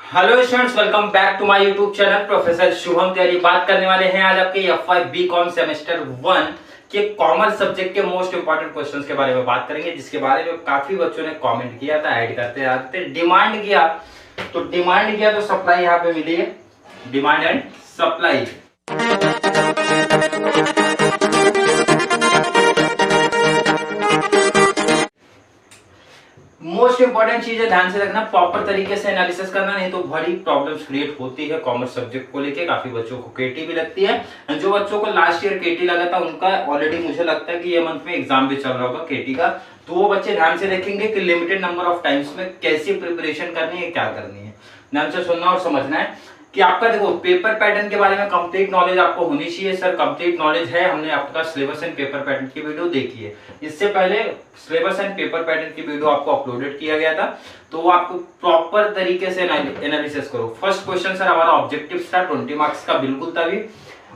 Hello students, welcome back to my YouTube channel professor Shubham Tiwari. बात करने वाले हैं आज आपके F5 बीकॉम सेमेस्टर 1 के कॉमर्स सब्जेक्ट के मोस्ट इंपोर्टेंट क्वेश्चंस के बारे में बात करेंगे, जिसके बारे में काफी बच्चों ने कमेंट किया था, ऐड करते आते डिमांड किया तो सप्लाई यहाँ पे मिली है, demand and supply. Most important चीज है, ध्यान से रखना, प्रॉपर तरीके से एनालिसिस करना, नहीं तो बड़ी प्रॉब्लम्स क्रिएट होती है कॉमर्स सब्जेक्ट को लेके। काफी बच्चों को केटी भी लगती है। जो बच्चों को लास्ट ईयर केटी लगा था उनका ऑलरेडी मुझे लगता है कि ये मंथ में एग्जाम भी चल रहा होगा केटी का, तो वो बच्चे ध्यान से देखेंगे कि लिमिटेड नंबर ऑफ टाइम्स में कैसी प्रिपरेशन करनी है, क्या करनी है। ध्यान से सुनना और समझना है कि आपका देखो पेपर पैटर्न के बारे में कंप्लीट नॉलेज आपको होनी चाहिए। सर कंप्लीट नॉलेज है, हमने आपका सिलेबस एंड पेपर पैटर्न की वीडियो देखी है। इससे पहले सिलेबस एंड पेपर पैटर्न की वीडियो आपको अपलोडेड किया गया था, तो वो आपको प्रॉपर तरीके से एनालिसिस करो। फर्स्ट क्वेश्चन सर हमारा ऑब्जेक्टिव था 20 मार्क्स का, बिल्कुल तभी।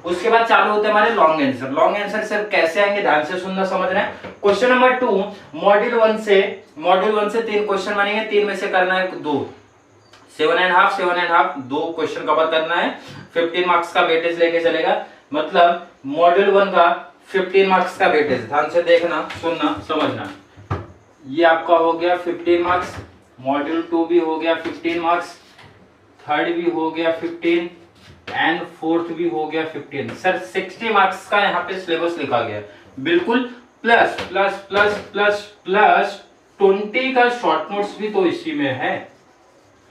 उसके बाद चालू होते हैं हमारे long answer. Long answer sir कैसे आएंगे, ध्यान से सुनना समझना है। क्वेश्चन नंबर 2 मॉड्यूल 1 से 3 क्वेश्चन बनेंगे, 3 में से करना है 2, 7.5 दो क्वेश्चन कवर करना है। 15 मार्क्स का वेटेज लेके चलेगा, मतलब मॉड्यूल 1 का 15 मार्क्स का वेटेज। ध्यान से देखना, सुनना, समझना। ये आपका हो गया 15 मार्क्स, मॉड्यूल 2 भी हो गया 15 मार्क्स, थर्ड भी हो गया 15 एंड फोर्थ भी हो गया 15। सर 60 मार्क्स का यहाँ पे सिलेबस लिखा गया, बिल्कुल। Plus plus plus plus plus 20 का शॉर्ट नोट्स भी तो इसी में है।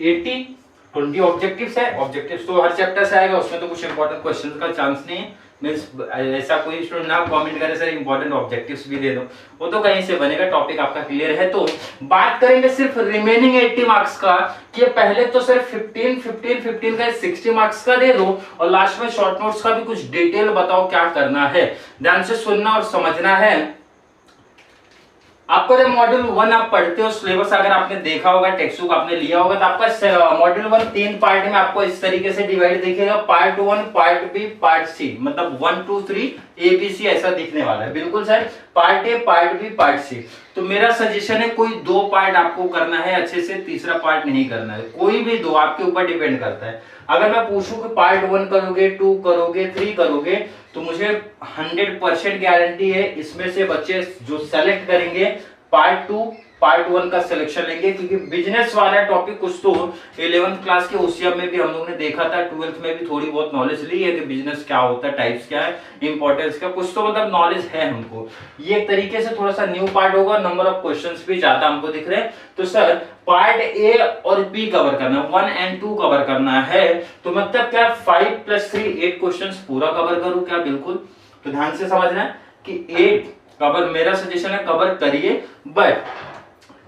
20 ऑब्जेक्टिव्स है, ऑब्जेक्टिव्स तो हर चैप्टर से आएगा, उसमें तो कुछ इंपॉर्टेंट क्वेश्चंस का चांस नहीं है। मींस ऐसा कोई स्टूडेंट ना कमेंट करे सर इंपॉर्टेंट ऑब्जेक्टिव्स भी दे दो, वो तो कहीं से बनेगा। टॉपिक आपका क्लियर है, तो बात करेंगे सिर्फ रिमेनिंग 80 मार्क्स का, कि पहले तो सिर्फ 15 का 60 मार्क्स का दे दो, और लास्ट में शॉर्ट नोट्स का भी कुछ डिटेल बताओ क्या करना है। ध्यान से सुनना और समझना है। आपको जब मॉड्यूल 1 आप पढ़ते हो, सिलेबस अगर आपने देखा होगा, टेक्स्ट बुक आपने लिया होगा, तो आपका मॉड्यूल 1 3 पार्ट में आपको इस तरीके से डिवाइड दिखेगा, part 1, part B, part C, मतलब 1 2 3 ABC ऐसा दिखने वाला है, बिल्कुल sir. Part A, part B, part C. तो मेरा सजेशन है कोई 2 पार्ट आपको करना है अच्छे से, तीसरा पार्ट नहीं करना है। कोई भी 2 आपके ऊपर डिपेंड करता है। अगर मैं पूछूं कि पार्ट 1 करोगे, 2 करोगे, 3 करोगे, तो मुझे 100% गारंटी है इसमें से बच्चे जो सेलेक्ट करेंगे पार्ट 2 पार्ट 1 का सिलेक्शन लेंगे, क्योंकि बिजनेस वाला टॉपिक कुछ तो 11th क्लास के ओसीएम में भी हम लोग ने देखा था, 12th में भी थोड़ी बहुत नॉलेज ली है कि बिजनेस क्या होता है, टाइप्स क्या है, इंपॉर्टेंस क्या, कुछ तो मतलब नॉलेज है हमको। ये एक तरीके से थोड़ा सा न्यू पार्ट होगा, नंबर ऑफ क्वेश्चंस भी ज्यादा हमको दिख रहे हैं। तो सर पार्ट ए और बी कवर करना, 1 एंड 2 कवर करना है, तो मतलब क्या 5 + 3 8 क्वेश्चन पूरा कवर करूं क्या? बिल्कुल। तो ध्यान से समझना है कि 8 कवर, मेरा सजेशन है कवर करिए, बट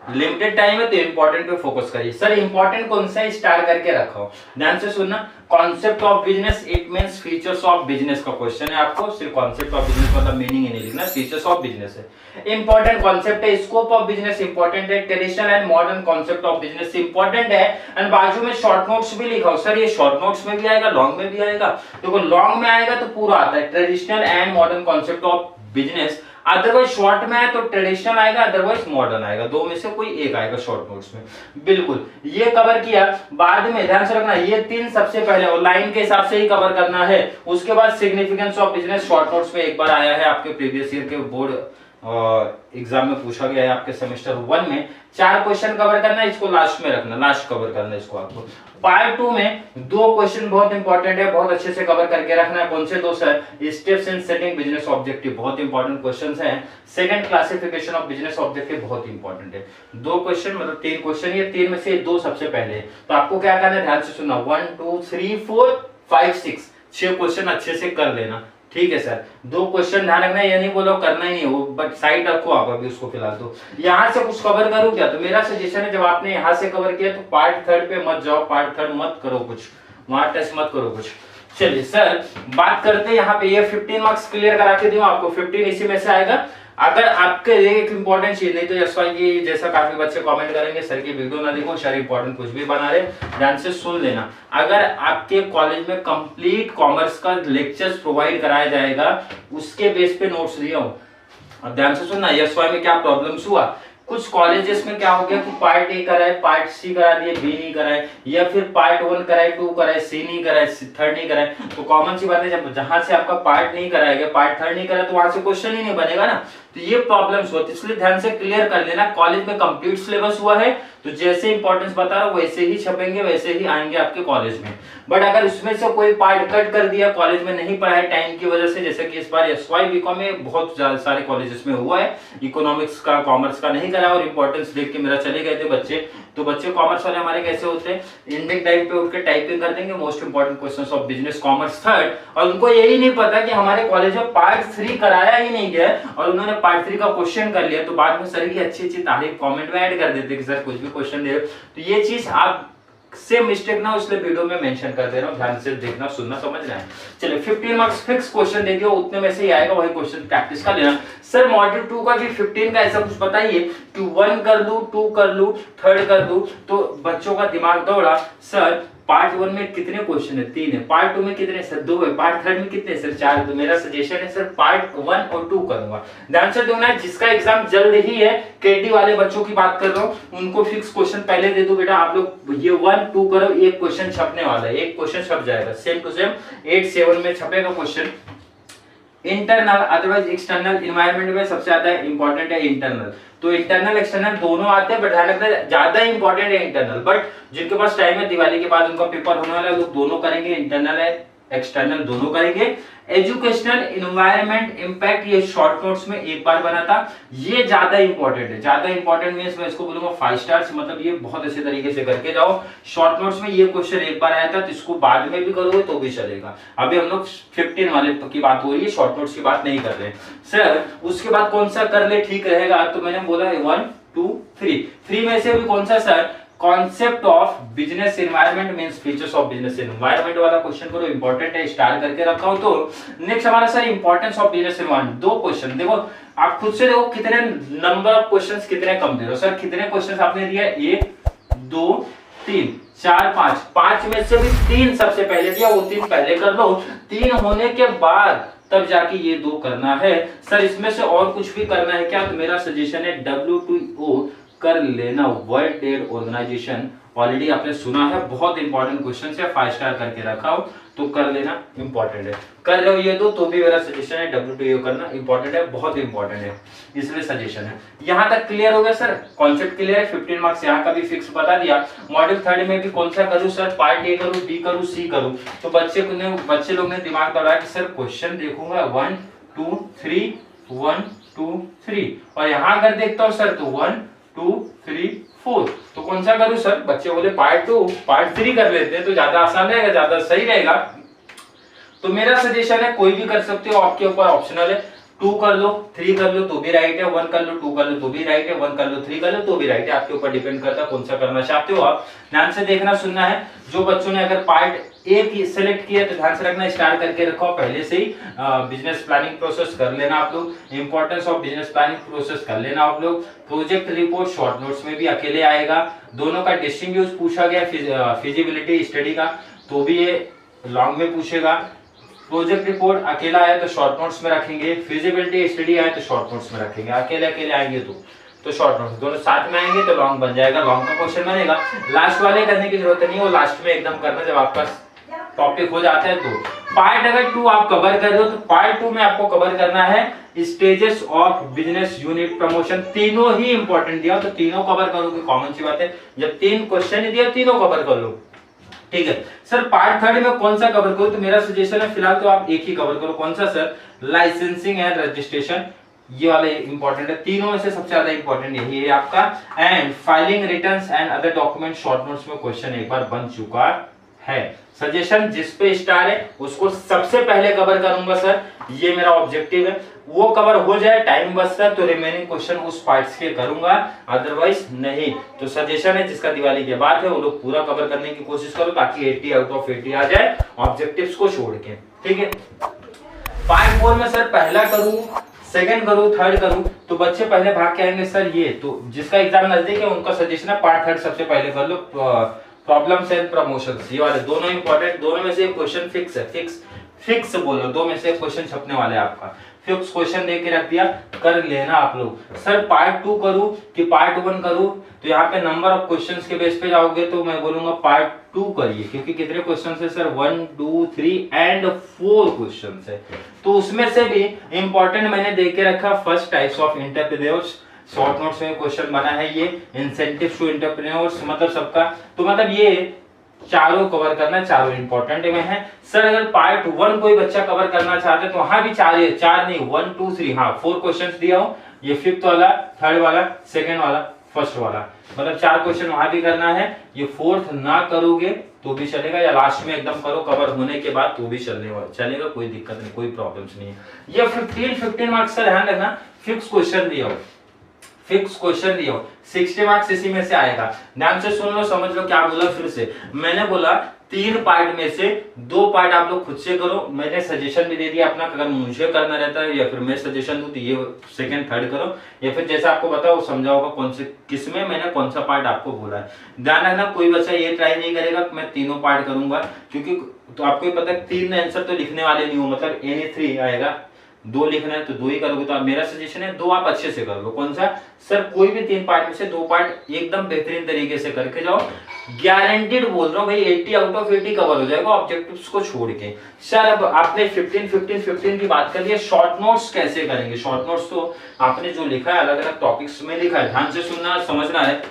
लिमिटेड टाइम है तो इंपॉर्टेंट पे फोकस करिए। सर इंपॉर्टेंट कौन सा है, स्टार करके रखो। ध्यान से सुनना, concept of business, it means features of business का क्वेश्चन है आपको। सिर्फ कॉन्सेप्ट ऑफ बिजनेस मतलब मीनिंग ही नहीं लिखना, फीचर्स ऑफ बिजनेस है इंपॉर्टेंट। कॉन्सेप्ट है, स्कोप ऑफ बिजनेस इंपॉर्टेंट है, traditional and modern concept of business important है, एंड बाजू में शॉर्ट नोट्स भी लिखा हो। सर ये शॉर्ट नोट्स में भी आएगा, लॉन्ग में भी आएगा। देखो लॉन्ग में आएगा तो पूरा आता है, traditional and modern concept of business. Otherwise short में है तो ट्रेडिशनल आएगा, अदरवाइज मॉडर्न आएगा, दो में से कोई एक आएगा शॉर्ट नोट्स में। बिल्कुल ये कवर किया। बाद में ध्यान से रखना, ये 3 सबसे पहले और लाइन के हिसाब से ही कवर करना है। उसके बाद significance of business short notes में एक बार आया है, आपके प्रीवियस ईयर के बोर्ड एग्जाम में पूछा गया है, आपके सेमेस्टर 1 में 4 क्वेश्चन कवर करना है, इसको लास्ट में रखना, लास्ट कवर करना है इसको आपको। पार्ट 2 में 2 क्वेश्चन बहुत इंपॉर्टेंट है, बहुत अच्छे से कवर करके रखना है। कौन से 2 sir? Steps in setting business objective, बहुत इंपॉर्टेंट क्वेश्चंस हैं। Second classification of business objective बहुत इंपॉर्टेंट है। 2 क्वेश्चन मतलब 3 क्वेश्चन, ये 3 में से 2 सबसे पहले। तो आपको क्या करना है, ध्यान से सुनना, 1 2 3 4 5 6 6 क्वेश्चन अच्छे से कर लेना, ठीक है सर। 2 क्वेश्चन ध्यान रखना, ये नहीं बोलो करना ही नहीं हो, बट साइड रखो आप अभी उसको फिलहाल। तो यहां से कुछ कवर करो क्या? तो मेरा सजेशन है, जब आपने यहां से कवर किया तो पार्ट 3 पे मत जाओ, पार्ट 3 मत करो कुछ, वहां टेस्ट मत करो कुछ। चलिए सर बात करते हैं यहाँ पे, ये 15 मार्क्स क्लियर करा के दूं आपको, 15 इसी में से आएगा। अगर आपके लिए एक इंपॉर्टेंट चीज, नहीं तो एसवाई की जैसा काफी बच्चे कमेंट करेंगे सर की वीडियो ना देखो, सर इंपॉर्टेंट कुछ भी बना रहे, ध्यान से सुन लेना। अगर आपके कॉलेज में कंप्लीट कॉमर्स का लेक्चर्स प्रोवाइड कराया जाएगा, उसके बेस पे नोट्स दिया हूं। अब ध्यान से सुनना, एसवाई में क्या प्रॉब्लम्स हुआ कुछ कॉलेजेस में क्या हो गया कि पार्ट ए कराए, पार्ट सी करा दिए, बी नहीं कराए, या फिर पार्ट 1 कराए, 2 कराए, सी नहीं कराए, थर्ड नहीं कराए। तो कॉमन सी बात है, जब जहां से आपका पार्ट नहीं कराया गया, पार्ट थर्ड नहीं कराया, तो वहां से क्वेश्चन ही नहीं बनेगा ना। तो ये प्रॉब्लम्स होती है, इसलिए ध्यान से क्लियर कर लेना। कॉलेज में कंप्लीट सिलेबस हुआ है तो जैसे इंपॉर्टेंस बता रहा हूं वैसे ही छपेंगे, वैसे ही आएंगे आपके कॉलेज में। बट अगर उसमें से कोई पार्ट कट कर दिया, कॉलेज में नहीं पढ़ा है टाइम की वजह से, जैसे कि इस बार एसवाई बीकॉम में बहुत सारे कॉलेजेस में हुआ है, इकोनॉमिक्स का, कॉमर्स का नहीं करा और इंपॉर्टेंस देख के मेरा चले गए थे बच्चे। तो बच्चे कॉमर्स वाले हमारे कैसे होते हैं, इंडेक्स टाइम पे उठकर टाइपिंग कर देंगे most important questions of business commerce third, और उनको यही नहीं पता कि हमारे कॉलेज में पार्ट 3 कराया ही नहीं गया और उन्होंने पार्ट 3 का क्वेश्चन कर लिया। तो बाद में सर की अच्छी अच्छी तारीफ कमेंट में ऐड कर देते कि सर कुछ भी क्वेश्चन दे रहे हो। तो ये चीज आप से मिस्टेक ना, इसलिए वीडियो में मेंशन कर दे रहा हूं, ध्यान से देखना, सुनना, समझना है। चलिए 15 मार्क्स फिक्स क्वेश्चन दे दिया, उतने में से ही आएगा, वही क्वेश्चन प्रैक्टिस कर लेना। सर मॉड्यूल 2 का भी 15 का ऐसा कुछ बताइए कि 1 कर दूं, 2 कर लूं, 3 कर दूं, तो बच्चों का दिमाग दौड़ा सर पार्ट 1 में कितने क्वेश्चन है, 3 है, पार्ट 2 में कितने सर 2 है, पार्ट 3 में कितने सर 4। तो मेरा सजेशन है सर पार्ट 1 और 2 करूंगा। ध्यान से देखना, जिसका एग्जाम जल्द ही है, केटी वाले बच्चों की बात कर रहा हूं, उनको फिक्स क्वेश्चन पहले दे दो बेटा, आप लोग ये 1 2 करो, एक क्वेश्चन छपने वाला है, एक क्वेश्चन छप जाएगा सेम टू सेम 8 7 में छपेगा question. Internal otherwise external environment में सबसे ज्यादा इंपॉर्टेंट है इंटरनल। तो इंटरनल एक्सटर्नल दोनों आते हैं, बट ध्यान रखना ज्यादा इंपॉर्टेंट है इंटरनल। बट जिनके पास टाइम है, दिवाली के बाद उनका पेपर होने वाला है, लोग दोनों करेंगे, इंटरनल है एक्सटर्नल दोनों करेंगे। एजुकेशनल एनवायरनमेंट इंपैक्ट, ये शॉर्ट नोट्स में एक बार बना था, ये ज्यादा इंपॉर्टेंट है। ज्यादा इंपॉर्टेंट मींस मैं इसको बोलूंगा 5 स्टार्स, मतलब ये बहुत अच्छे तरीके से करके जाओ। शॉर्ट नोट्स में ये क्वेश्चन एक बार आया था, तो इसको बाद में भी करोगे तो भी चलेगा। अभी हम लोग 15 वाले की बात हो रही है, शॉर्ट नोट्स की बात नहीं कर रहे सर। उसके बाद कौन सा कर ले ठीक रहेगा, तो मैंने बोला 1 2 3 में से भी कौन सा sir, concept of business environment means features of business environment वाला क्वेश्चन करो, इंपॉर्टेंट है, स्टार करके रखा हो। तो नेक्स्ट हमारा sir importance of business environment, 2 question देखो, आप खुद से देखो कितने नंबर ऑफ क्वेश्चंस कितने कम दे रहे हो सर। कितने क्वेश्चंस आपने दिया, 1 2 3 4 5 में से भी 3 सबसे पहले दिया, वो 3 पहले कर लो, 3 होने के बाद तब जाके ये 2 करना है सर। इसमें से और कुछ भी करना है क्या, तो मेरा सजेशन है WTO कर लेना, वर्ल्ड ट्रेड ऑर्गेनाइजेशन, ऑलरेडी आपने सुना है, बहुत इंपॉर्टेंट क्वेश्चन है, 5 स्टार करके रखा हो तो कर लेना, इंपॉर्टेंट है। कर रहे हो ये तो भी मेरा सजेशन है WTO करना इंपॉर्टेंट है, बहुत इंपॉर्टेंट है, इसलिए सजेशन है। यहां तक क्लियर हो गया सर, कॉन्सेप्ट क्लियर है, 15 मार्क्स यहां का भी फिक्स बता दिया। मॉड्यूल 3 में भी कौन सा करूं सर, पार्ट ए करूं, बी करूं, सी करूं। तो बच्चे लोग ने दिमाग दौड़ाया कि सर क्वेश्चन देखूंगा 1 2 3 1 2 3, और यहां अगर देखता हूं सर तो 1 2 3 4, तो कौन सा करूं सर। बच्चे बोले पार्ट 2 पार्ट 3 कर लेते हैं तो ज्यादा आसान रहेगा, ज्यादा सही रहेगा। तो मेरा सजेशन है कोई भी कर सकते हो, आपके ऊपर ऑप्शनल है। 2 कर लो, 3 कर लो तो भी राइट है, 1 कर लो, 2 कर लो तो भी राइट है, 1 कर लो, 3 कर लो तो भी राइट है, आपके ऊपर डिपेंड करता है कौन सा करना चाहते हो आप। ध्यान से देखना, सुनना है। जो बच्चों ने अगर पार्ट ए की सिलेक्ट किया तो ध्यान से रखना, स्टार्ट करके रखो पहले से ही। बिजनेस प्लानिंग प्रोसेस कर लेना आप लोग, importance of business planning process कर लेना आप लोग। प्रोजेक्ट रिपोर्ट शॉर्ट नोट्स में भी अकेले आएगा, दोनों का डिस्टिंग्विश पूछा गया, फिजिबिलिटी स्टडी का तो भी ये लॉन्ग में पूछेगा। प्रोजेक्ट रिपोर्ट अकेला आया तो शॉर्ट नोट्स में रखेंगे, फिजिबिलिटी स्टडी आया तो शॉर्ट नोट्स में रखेंगे। अकेले अकेले आएंगे तो शॉर्ट नोट्स, दोनों साथ में आएंगे तो लॉन्ग बन जाएगा, लॉन्ग का क्वेश्चन बनेगा। लास्ट वाले करने की जरूरत नहीं है, वो लास्ट में एकदम करना जब आपका टॉपिक हो जाता है। तो पार्ट अगर 2 आप कवर कर रहे हो तो पार्ट 2 में आपको कवर करना है stages of business unit promotion. तीनों ही इंपॉर्टेंट दिया तो तीनों कवर करोगे, कॉमन सी बात है। जब 3 क्वेश्चन दिया तीनों कवर कर लो, ठीक है सर। पार्ट 3 में कौन सा कवर करो, तो मेरा सजेशन है फिलहाल तो आप एक ही कवर करो। कौन सा सर, लाइसेंसिंग एंड रजिस्ट्रेशन, ये वाले इंपॉर्टेंट है। तीनों में से सबसे ज्यादा इंपॉर्टेंट यही है आपका। And filing returns and other document, short notes में क्वेश्चन एक बार बन चुका है। सजेशन जिस पे स्टार है उसको सबसे पहले कवर करूंगा सर, ये मेरा ऑब्जेक्टिव है। वो कवर हो जाए, टाइम बचता है तो रिमेनिंग क्वेश्चन उस पार्ट्स के करूंगा, अदरवाइज नहीं। तो सजेशन है जिसका दिवाली के बाद है वो लोग पूरा कवर करने की कोशिश करो ताकि 80 आउट ऑफ 80 आ जाए ऑब्जेक्टिव्स को छोड़ के, ठीक है। पार्ट 4 में सर पहला करूं, सेकंड करूं, थर्ड करूं, तो बच्चे पहले भाग के आएंगे सर। ये तो जिसका एग्जाम नजदीक है उनका सजेशन है पार्ट 3 सबसे पहले कर लो, प्रॉब्लम्स एंड प्रमोशंस, ये वाले दोनों इंपॉर्टेंट। दोनों में से एक क्वेश्चन फिक्स है, फिक्स बोलो, 2 में से एक क्वेश्चन छपने वाले आपका। फिक्स क्वेश्चन दे के रख दिया, कर लेना आप लोग। सर पार्ट 2 करूं कि पार्ट 1 करूं, तो यहाँ पे नंबर ऑफ क्वेश्चंस के बेस पे जाओगे तो मैं बोलूंगा पार्ट 2 करिए, क्योंकि कितने क्वेश्चन है सर 1 2 3 एंड 4 क्वेश्चन है। तो उसमें से भी इंपॉर्टेंट मैंने दे के रखा first types of entrepreneurs, short notes में क्वेश्चन बना है ये, इंसेंटिव टू एंटरप्रेन्योर्स, मतलब सबका, तो मतलब ये चारों कवर करना, चारों इंपॉर्टेंट में है। सर अगर पार्ट 1 कोई बच्चा कवर करना चाहता है तो वहां भी चार नहीं 1 2 3 हाँ 4 क्वेश्चंस दिया हूं, ये 5th वाला, 3rd वाला, 2nd वाला, 1st वाला, मतलब 4 क्वेश्चन वहां भी करना है। ये 4th ना करोगे तो भी चलेगा, या लास्ट में एकदम करो कवर होने के बाद तो भी चलेगा, कोई दिक्कत नहीं, कोई प्रॉब्लम्स नहीं है। ये 15 मार्क्स का ध्यान रखना, फिक्स क्वेश्चन दिया हो, फिक्स क्वेश्चन दिया हो, 60 मार्क्स इसी में से आएगा। ध्यान से सुन लो, समझ लो क्या बोला। फिर से मैंने बोला 3 पार्ट में से 2 पार्ट आप लोग खुद से करो, मैंने सजेशन भी दे दिया अपना, अगर मुझे करना रहता है या फिर मैं सजेशन दूं तो ये 2nd 3rd करो, या फिर जैसा आपको पता वो समझा होगा कौन से किसमें मैंने कौन सा पार्ट आपको बोला है। ध्यान रखना कोई बच्चा ये ट्राई नहीं करेगा मैं तीनों पार्ट करूंगा, क्योंकि तो आपको पता है 3 आंसर तो लिखने वाले नहीं हो, मतलब एनी 3 आएगा, 2 लिखना है तो 2 ही करोगे। तो मेरा सजेशन है 2 आप अच्छे से कर लो। कौन सा सर, कोई भी 3 पार्ट में से 2 पार्ट एकदम बेहतरीन तरीके से करके जाओ, गारंटीड बोल रहा हूं भाई 80 आउट ऑफ 80 कवर हो जाएगा ऑब्जेक्टिव्स को छोड़ के। सर अब आपने 15 की बात कर ली, शॉर्ट नोट्स कैसे करेंगे? शॉर्ट नोट्स तो आपने जो लिखा है अलग अलग टॉपिक्स में लिखा है, ध्यान से सुनना समझना है।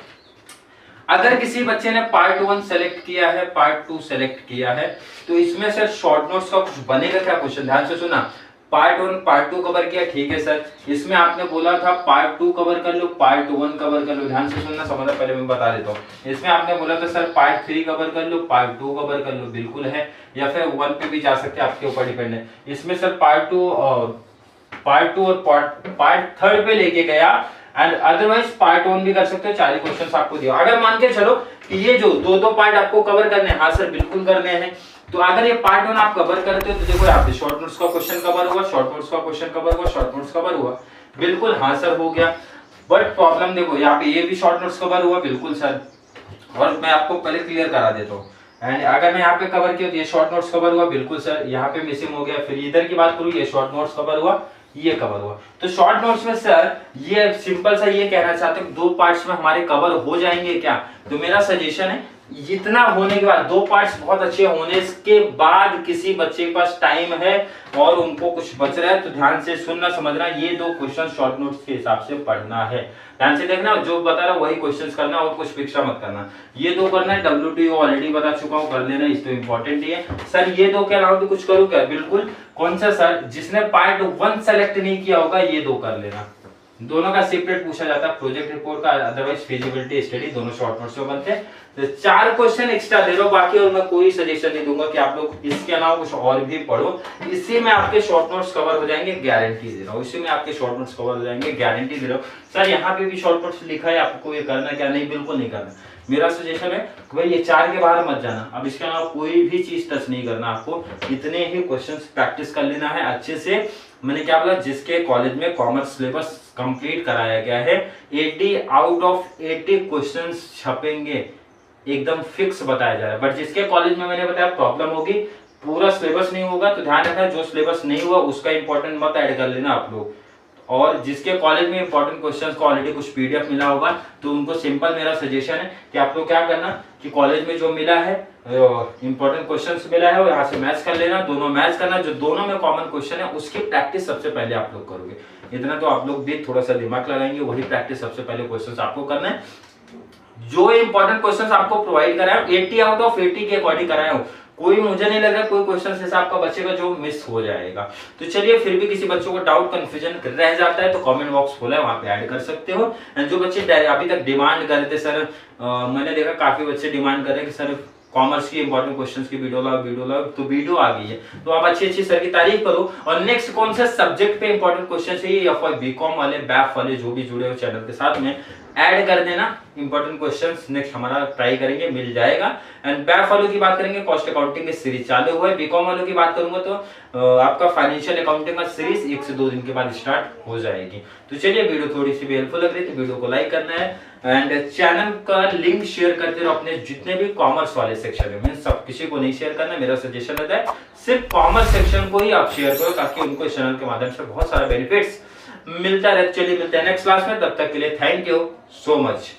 अगर किसी बच्चे ने पार्ट 1 सेलेक्ट किया है, पार्ट 2 सेलेक्ट किया है, तो इसमें सर शॉर्ट नोट्स का कुछ बनेगा क्या क्वेश्चन? ध्यान से सुना, पार्ट 1 पार्ट 2 कवर किया, ठीक है सर, इसमें आपने बोला था पार्ट 2 कवर कर लो, पार्ट 1 कवर कर लो। ध्यान से सुनना समझना, पहले मैं बता देता हूँ। इसमें आपने बोला था सर पार्ट 3 कवर कर लो, पार्ट 2 कवर कर लो, बिल्कुल है, या फिर 1 पे भी जा सकते हैं, आपके ऊपर डिपेंड है। इसमें सर पार्ट 2 और पार्ट 3rd पे लेके गया, एंड अदरवाइज पार्ट 1 भी कर सकते हो, 4 क्वेश्चन आपको दिया। अगर मान के चलो कि ये जो 2 पार्ट आपको कवर करने हैं, हाँ सर बिल्कुल करने हैं, तो अगर ये पार्ट 1 आप कवर करते हो तो देखो यहाँ पे शॉर्ट नोट्स का क्वेश्चन कवर हुआ, शॉर्ट नोट्स का क्वेश्चन कवर हुआ, शॉर्ट नोट्स कवर हुआ, बिल्कुल हाँ सर हो गया। बट प्रॉब्लम देखो यहाँ पे ये भी शॉर्ट नोट्स कवर हुआ, बिल्कुल सर, और मैं आपको पहले क्लियर करा देता हूँ। एंड अगर मैं यहाँ पे कवर किया तो ये शॉर्ट नोट्स कवर हुआ, बिल्कुल सर, यहाँ पे मिसिंग हो गया। फिर इधर की बात करूँ, ये शॉर्ट नोट्स कवर हुआ, ये कवर हुआ। तो शॉर्ट नोट्स में सर ये सिंपल सा ये कहना चाहते हैं 2 पार्ट्स में हमारे कवर हो जाएंगे क्या? तो मेरा सजेशन है इतना होने के बाद 2 पार्ट्स बहुत अच्छे होने के बाद किसी बच्चे के पास टाइम है और उनको कुछ बच रहा है तो ध्यान से सुनना समझना, ये 2 क्वेश्चन शॉर्ट नोट्स के हिसाब से पढ़ना है। ध्यान से देखना, जो बता रहा वही क्वेश्चंस करना और कुछ पिक्चर मत करना। ये 2 करना है, WTO ऑलरेडी बता चुका हूँ, कर लेना, इस तो इंपॉर्टेंट ही है। सर ये 2 के अलावा भी कुछ करूँ क्या? बिल्कुल। कौन सा सर? जिसने पार्ट 1 सेलेक्ट नहीं किया होगा ये 2 कर लेना। दोनों का सेपरेट पूछा जाता है, प्रोजेक्ट रिपोर्ट का, अदरवाइज फिजिबिलिटी स्टडी, दोनों शॉर्ट नोट्स में बनते हैं। तो 4 क्वेश्चन एक्स्ट्रा दे रहा हूं, बाकी और मैं कोई सजेशन नहीं दूंगा कि आप लोग इसके अलावा कुछ और भी पढ़ो। इसी में आपके शॉर्ट नोट्स कवर हो जाएंगे, गारंटी दे रहा हूं। इसी में आपके शॉर्ट नोट्स कवर हो जाएंगे, गारंटी दे रहा हूं। सर यहाँ पे भी शॉर्ट नोट्स लिखा है, आपको ये करना क्या? नहीं, बिल्कुल नहीं करना। मेरा सजेशन है कि भाई ये 4 के बाहर मत जाना, अब इसके अलावा कोई भी चीज टच नहीं करना, आपको इतने ही क्वेश्चंस प्रैक्टिस कर लेना है अच्छे से। मैंने क्या बोला, जिसके कॉलेज में कॉमर्स सिलेबस कंप्लीट कराया गया है 80 आउट ऑफ 80 क्वेश्चंस छपेंगे, एकदम फिक्स बताया जा रहा है। बट जिसके कॉलेज में मैंने बताया प्रॉब्लम होगी, पूरा सिलेबस नहीं होगा, तो ध्यान रखना जो सिलेबस नहीं हुआ उसका इंपॉर्टेंट मत ऐड कर लेना आप लोग। और जिसके कॉलेज में इंपॉर्टेंट क्वेश्चंस को ऑलरेडी कुछ PDF मिला होगा तो उनको सिंपल मेरा सजेशन है कि आप लोग क्या करना कि कॉलेज में जो मिला है इंपॉर्टेंट क्वेश्चंस मिला है वो यहाँ से मैच कर लेना, दोनों मैच करना, जो दोनों में कॉमन क्वेश्चन है उसकी प्रैक्टिस सबसे पहले आप लोग करोगे। इतना तो आप लोग भी थोड़ा सा दिमाग लगाएंगे, वही प्रैक्टिस सबसे पहले क्वेश्चन आपको करना है। जो इंपॉर्टेंट क्वेश्चंस आपको प्रोवाइड कराया 80 आउट ऑफ 80 के अकॉर्डिंग कराया हूं, कोई मुझे नहीं लग रहा कोई क्वेश्चन ऐसा आपका बचेगा जो मिस हो जाएगा। तो चलिए, फिर भी किसी बच्चों को डाउट कंफ्यूजन रह जाता है तो कमेंट बॉक्स खोला है, वहां पे ऐड कर सकते हो। एंड जो बच्चे अभी तक डिमांड कर रहे थे सर, मैंने देखा काफी बच्चे डिमांड कर रहे हैं कि सर कॉमर्स की इंपॉर्टेंट क्वेश्चंस की वीडियो लाओ, तो वीडियो आ गई है, तो आप अच्छी सर की तारीफ करो। और नेक्स्ट कौन सा सब्जेक्ट पे इंपॉर्टेंट क्वेश्चन चाहिए, या फिर बीकॉम वाले, बैफ वाले जो भी जुड़े हो चैनल के साथ में, ऐड कर देना इंपॉर्टेंट क्वेश्चंस, नेक्स्ट हमारा ट्राई करेंगे, मिल जाएगा। एंड बैफ वालों की बात करेंगे, कॉस्ट अकाउंटिंग की सीरीज चालू हुआ है। बीकॉम वालों की बात करूंगा तो आपका फाइनेंशियल अकाउंटिंग का सीरीज 1 से 2 दिन के बाद स्टार्ट हो जाएगी। तो चलिए, वीडियो थोड़ी सी भी हेल्पफुल लग रही थी, वीडियो को लाइक करना है एंड चैनल का लिंक शेयर करते रहो अपने जितने भी कॉमर्स वाले सेक्शन में। मीन सब किसी को नहीं शेयर करना, मेरा सजेशन रहता है सिर्फ कॉमर्स सेक्शन को ही आप शेयर करो, ताकि उनको इस चैनल के माध्यम से बहुत सारा बेनिफिट्स मिलता रहे। चलिए मिलते हैं नेक्स्ट क्लास में, तब तक के लिए थैंक यू सो मच।